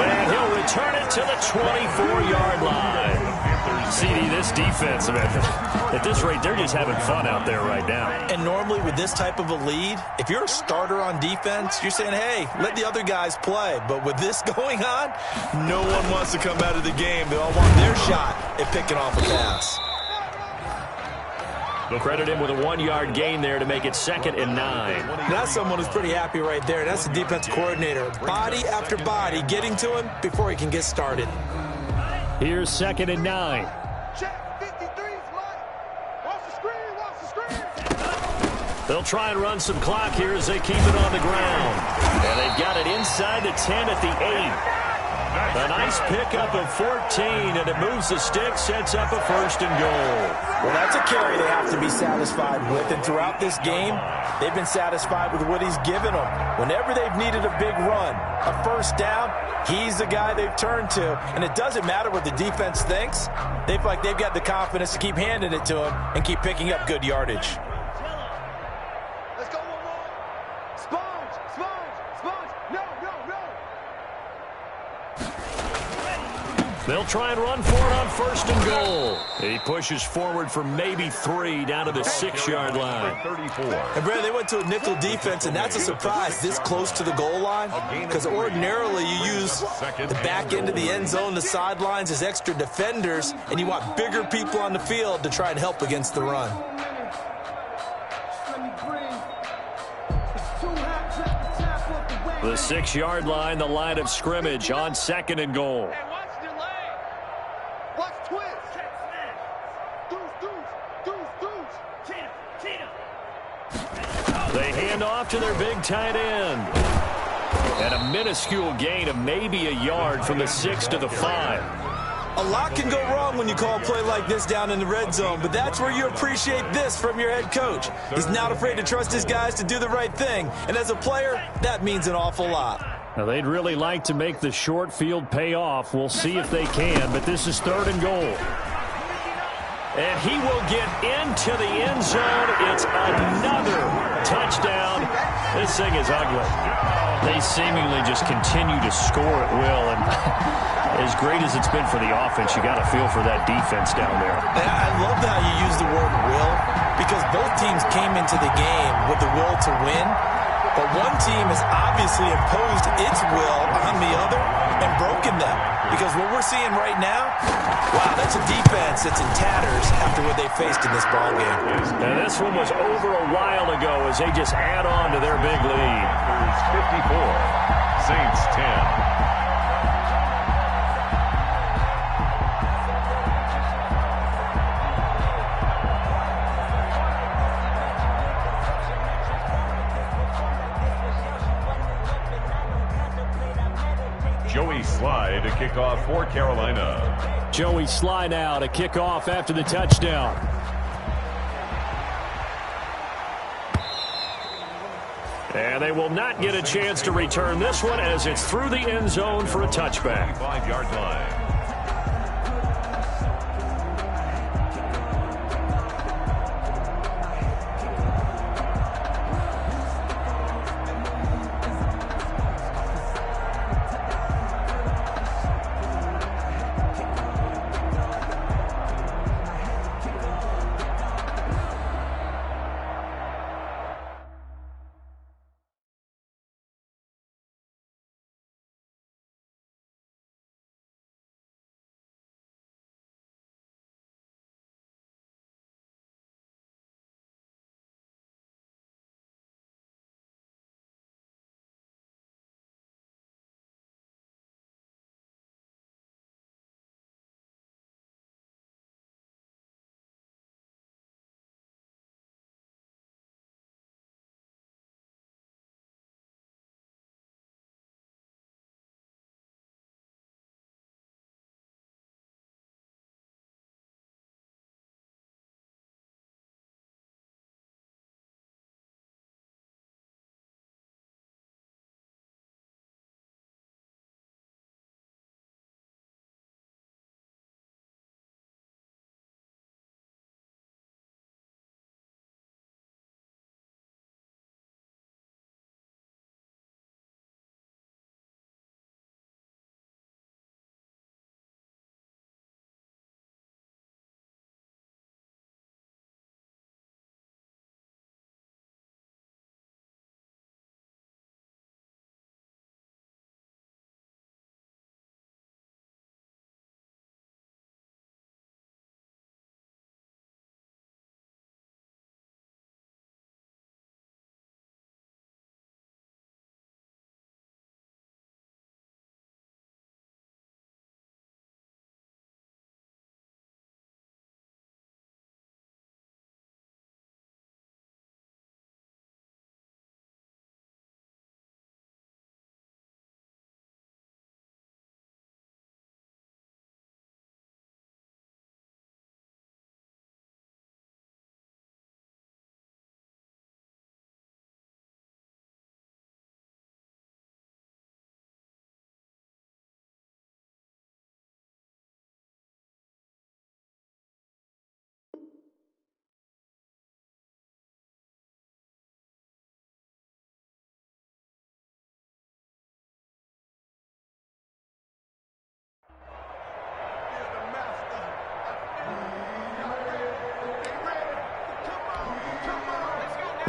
And he'll return it to the 24-yard line. CD, this defense, at this rate, they're just having fun out there right now. And normally with this type of a lead, if you're a starter on defense, you're saying, hey, let the other guys play. But with this going on, no one wants to come out of the game. They all want their shot at picking off a pass. Credit him with a 1-yard gain there to make it 2nd and 9. That's someone who's pretty happy right there. That's the defense coordinator. Body after body getting to him before he can get started. Here's 2nd and 9. Check 53's Mike. Watch the screen. They'll try and run some clock here as they keep it on the ground. And they've got it inside the 10 at the 8. A nice pickup of 14, and it moves the stick, sets up a 1st and goal. Well, that's a carry they have to be satisfied with. And throughout this game, they've been satisfied with what he's given them. Whenever they've needed a big run, a 1st down, he's the guy they've turned to. And it doesn't matter what the defense thinks. They feel like they've got the confidence to keep handing it to him and keep picking up good yardage. Let's go one more. Sponge. No. They'll try and run for it on 1st and goal. He pushes forward for maybe 3 down to the 6-yard line. 34. And, Brad, they went to a nickel defense, and that's a surprise this close to the goal line, because ordinarily you use the back end of the end zone, the sidelines as extra defenders, and you want bigger people on the field to try and help against the run. The 6-yard line, the line of scrimmage on 2nd and goal. Hey, watch delay. Watch twist. Deuce. They hand off to their big tight end. And a minuscule gain of maybe a yard from the 6 to the 5. A lot can go wrong when you call a play like this down in the red zone, but that's where you appreciate this from your head coach. He's not afraid to trust his guys to do the right thing, and as a player, that means an awful lot. Now, they'd really like to make the short field pay off. We'll see if they can, but this is 3rd and goal. And he will get into the end zone. It's another touchdown. This thing is ugly. They seemingly just continue to score at will, and as great as it's been for the offense, you got to feel for that defense down there. And I love how you use the word will, because both teams came into the game with the will to win, but one team has obviously imposed its will on the other and broken them. Because what we're seeing right now, wow, that's a defense that's in tatters after what they faced in this ballgame. And this one was over a while ago as they just add on to their big lead. 54, Saints 10. Joey Sly to kick off for Carolina. Joey Sly now to kick off after the touchdown. And they will not get a chance to return this one as it's through the end zone for a touchback. 5-yard line.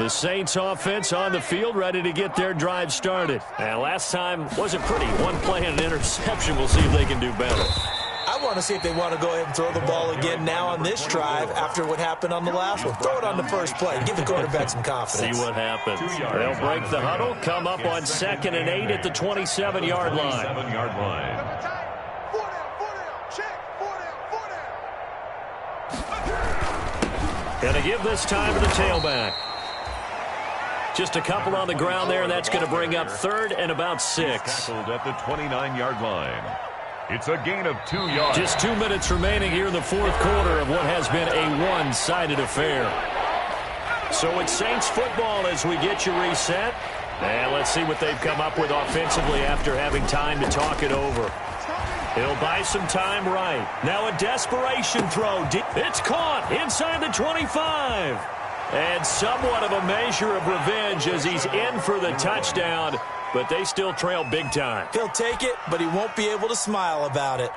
The Saints offense on the field, ready to get their drive started. And last time wasn't pretty. One play and an interception. We'll see if they can do better. I want to see if they want to go ahead and throw the ball again now on this drive after what happened on the last one. Throw it on the first play. Give the quarterback some confidence. See what happens. They'll break the huddle, come up on 2nd and 8 at the 27-yard line. 7-yard line. Going to give this time to the tailback. Just a couple on the ground there, and that's going to bring up 3rd and about 6. Tackled at the 29-yard line. It's a gain of 2 yards. Just 2 minutes remaining here in the 4th quarter of what has been a one-sided affair. So it's Saints football as we get you reset. And let's see what they've come up with offensively after having time to talk it over. He'll buy some time right. Now a desperation throw. It's caught inside the 25. And somewhat of a measure of revenge as he's in for the touchdown. But they still trail big time. He'll take it, but he won't be able to smile about it.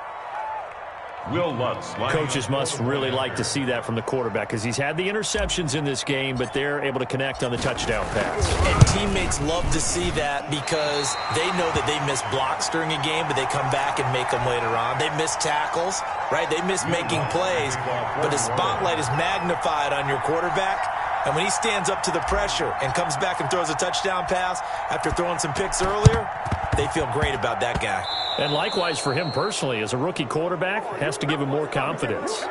Will Lutz. Coaches must really like to see that from the quarterback because he's had the interceptions in this game, but they're able to connect on the touchdown pass. And teammates love to see that because they know that they miss blocks during a game, but they come back and make them later on. They miss tackles, right? They miss making plays, but the spotlight is magnified on your quarterback. And when he stands up to the pressure and comes back and throws a touchdown pass after throwing some picks earlier, they feel great about that guy. And likewise for him personally, as a rookie quarterback, has to give him more confidence.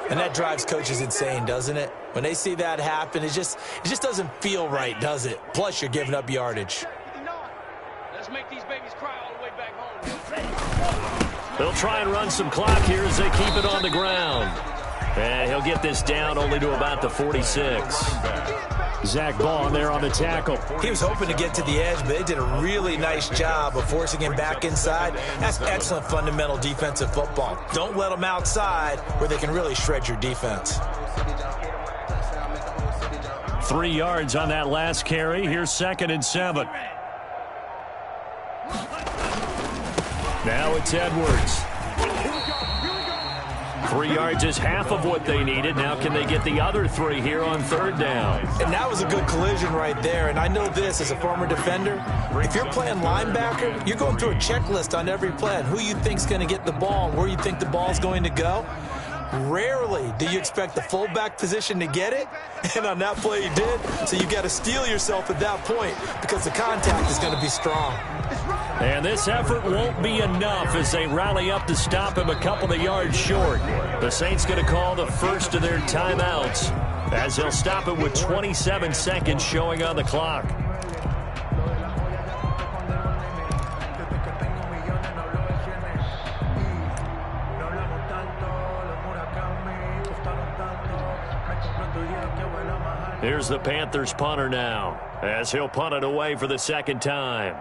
And that drives coaches insane, doesn't it? When they see that happen, it just doesn't feel right, does it? Plus, you're giving up yardage. Let's make these babies cry all the way back home. They'll try and run some clock here as they keep it on the ground. And he'll get this down only to about the 46. Zach Ball there on the tackle. He was hoping to get to the edge, but they did a really nice job of forcing him back inside. That's excellent fundamental defensive football. Don't let them outside where they can really shred your defense. 3 yards on that last carry. Here's 2nd and 7. Now it's Edwards. 3 yards is half of what they needed. Now can they get the other 3 here on 3rd down? And that was a good collision right there. And I know this as a former defender. If you're playing linebacker, you're going through a checklist on every play on who you think's going to get the ball and where you think the ball's going to go. Rarely do you expect the fullback position to get it. And on that play he did. So you got to steel yourself at that point because the contact is going to be strong. And this effort won't be enough as they rally up to stop him a couple of yards short. The Saints going to call the first of their timeouts as they'll stop it with 27 seconds showing on the clock. Here's the Panthers punter now as he'll punt it away for the 2nd time.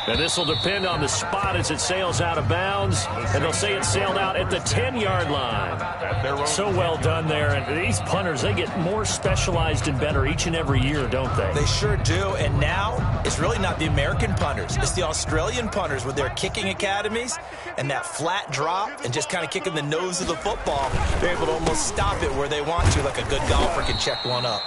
And this will depend on the spot as it sails out of bounds. And they'll say it sailed out at the 10-yard line. So well done there. And these punters, they get more specialized and better each and every year, don't they? They sure do. And now it's really not the American punters. It's the Australian punters with their kicking academies and that flat drop and just kind of kicking the nose of the football. They're able to almost stop it where they want to, like a good golfer can check one up.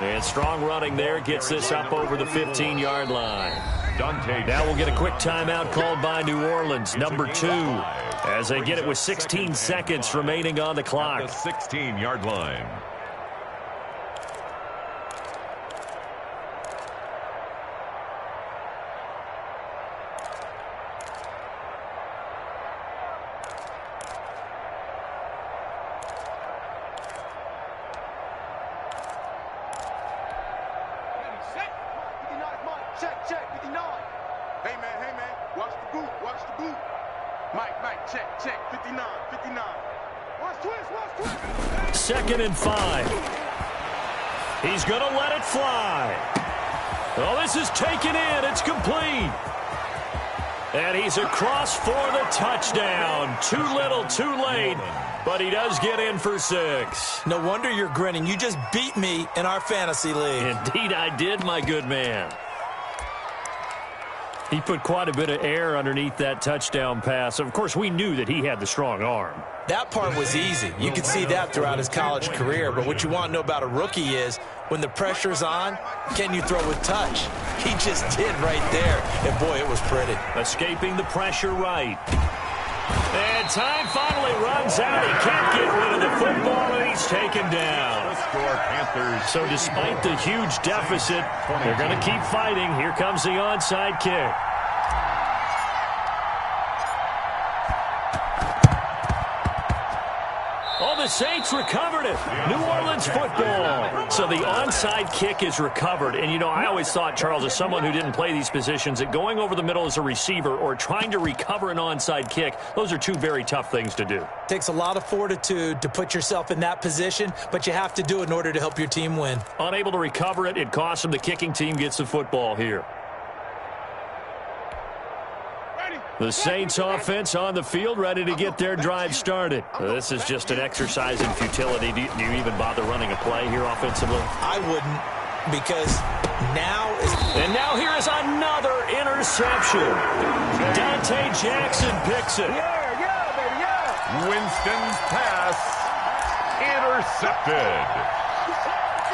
And strong running there gets this up over the 15-yard line. Now we'll get a quick timeout called by New Orleans, number 2, as they get it with 16 seconds remaining on the clock. The 16-yard line. Check, 59. Watch twist. 2nd and 5. He's going to let it fly. Oh, this is taken in. It's complete. And he's across for the touchdown. Too little, too late. But he does get in for 6. No wonder you're grinning. You just beat me in our fantasy league. Indeed I did, my good man. He put quite a bit of air underneath that touchdown pass. Of course, we knew that he had the strong arm. That part was easy. You could see that throughout his college career. But what you want to know about a rookie is when the pressure's on, can you throw with touch? He just did right there. And, boy, it was pretty. Escaping the pressure right. And time finally runs out. He can't get rid of the football, and he's taken down. So despite the huge deficit, they're going to keep fighting. Here comes the onside kick. Oh, the Saints recovered it. New Orleans football. So the onside kick is recovered. And, you know, I always thought, Charles, as someone who didn't play these positions, that going over the middle as a receiver or trying to recover an onside kick, those are two very tough things to do. Takes a lot of fortitude to put yourself in that position, but you have to do it in order to help your team win. Unable to recover it, it costs them. The kicking team gets the football here. The Saints offense on the field, ready to get their drive started. This is just an exercise in futility. Do you even bother running a play here offensively? I wouldn't, because now is... And now here is another interception. Dante Jackson picks it. Winston's pass intercepted.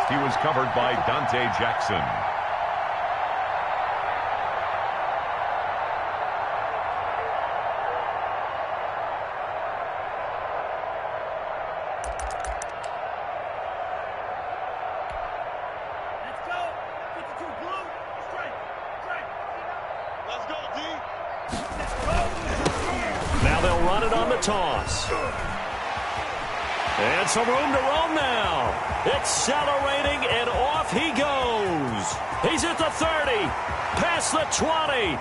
He was covered by Dante Jackson. Toss. And some room to roam now. Accelerating, and off he goes. He's at the 30, past the 20,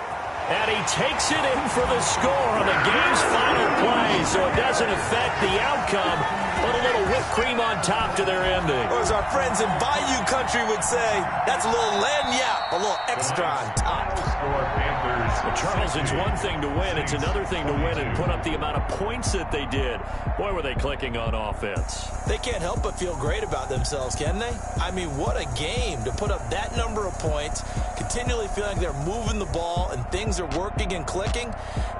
and he takes it in for the score on the game's final play, so it doesn't affect the outcome, but a little whipped cream on top to their ending. Or as our friends in Bayou Country would say, that's a little lagniappe, a little extra on top. Well, Charles, it's one thing to win. It's another thing to win and put up the amount of points that they did. Boy, were they clicking on offense. They can't help but feel great about themselves, can they? I mean, what a game to put up that number of points, continually feeling like they're moving the ball and things are working and clicking.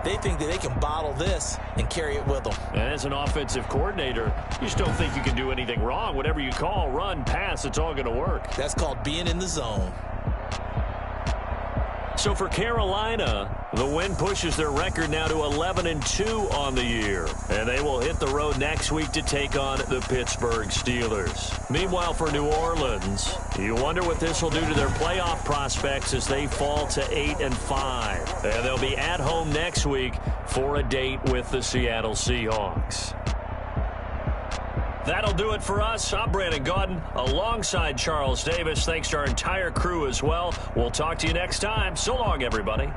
They think that they can bottle this and carry it with them. And as an offensive coordinator, you just don't think you can do anything wrong. Whatever you call, run, pass, it's all going to work. That's called being in the zone. So for Carolina, the win pushes their record now to 11-2 on the year. And they will hit the road next week to take on the Pittsburgh Steelers. Meanwhile, for New Orleans, you wonder what this will do to their playoff prospects as they fall to 8-5. And they'll be at home next week for a date with the Seattle Seahawks. That'll do it for us. I'm Brandon Gaudin alongside Charles Davis. Thanks to our entire crew as well. We'll talk to you next time. So long, everybody.